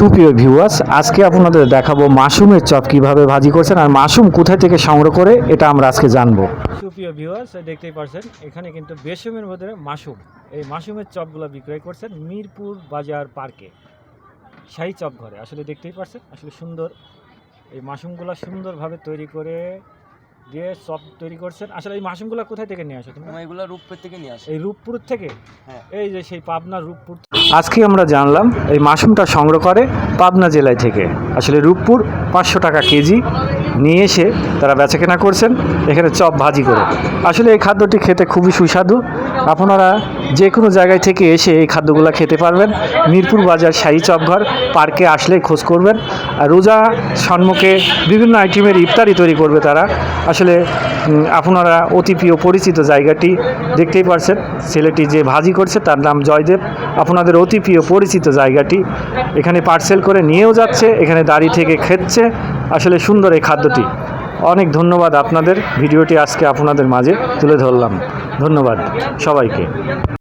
সুপ্রিয় ভিউয়ার্স, আজকে আপনাদের দেখাবো মাশরুমের চপ কিভাবে ভাজি করছেন আর মাশরুম কোথা থেকে সংগ্রহ করে এটা আমরা আজকে জানবো। সুপ্রিয় ভিউয়ার্স, দেখতেই পাচ্ছেন এখানে কিন্তু বেশমের মধ্যে মাশরুম, এই মাশরুমের চপগুলো বিক্রয় করছেন মিরপুর বাজার পার্কে শাহী চপ ঘরে। আসলে দেখতেই পাচ্ছেন আসলে সুন্দর এই মাশরুমগুলো সুন্দরভাবে তৈরি করে দিয়ে চপ তৈরি করছেন। আসলে এই মাশরুমগুলো কোথায় থেকে নিয়ে আসো তুমি? এগুলো রূপপুর থেকে নিয়ে আসি। এই রূপপুর থেকে? হ্যাঁ। এই যে সেই পাবনা রূপপুর। আজকে আমরা জানলাম এই মাশরুমটা সংগ্রহ করে পাবনা জেলায় থেকে। আসলে রূপপুর 500 টাকা কেজি নিয়ে এসে তারা বেচাকেনা করছেন এখানে চপ ভাজি করে। আসলে এই খাদ্যটি খেতে খুবই সুস্বাদু। আপনারা যে কোনো জায়গায় থেকে এসে এই খাদ্যগুলো খেতে পারবেন। মিরপুর বাজার শাহী চপঘর পার্কে আসলে খোঁজ করবেন। আর রোজা সম্মুখে বিভিন্ন আইটেমের ইফতারি তৈরি করবে তারা। আসলে আপনারা অতি প্রিয় পরিচিত জায়গাটি দেখতেই পারছেন, ছেলেটি যে ভাজি করছে তার নাম জয়দেব। আপনাদের অতি প্রিয় পরিচিত জায়গাটি এখানে পার্সেল করে নিয়েও যাচ্ছে, এখানে দাঁড়িয়ে থেকে খেচ্ছে। আসলে সুন্দর এই খাদ্যটি। অনেক ধন্যবাদ আপনাদের, ভিডিওটি আজকে আপনাদের মাঝে তুলে ধরলাম। ধন্যবাদ সবাইকে।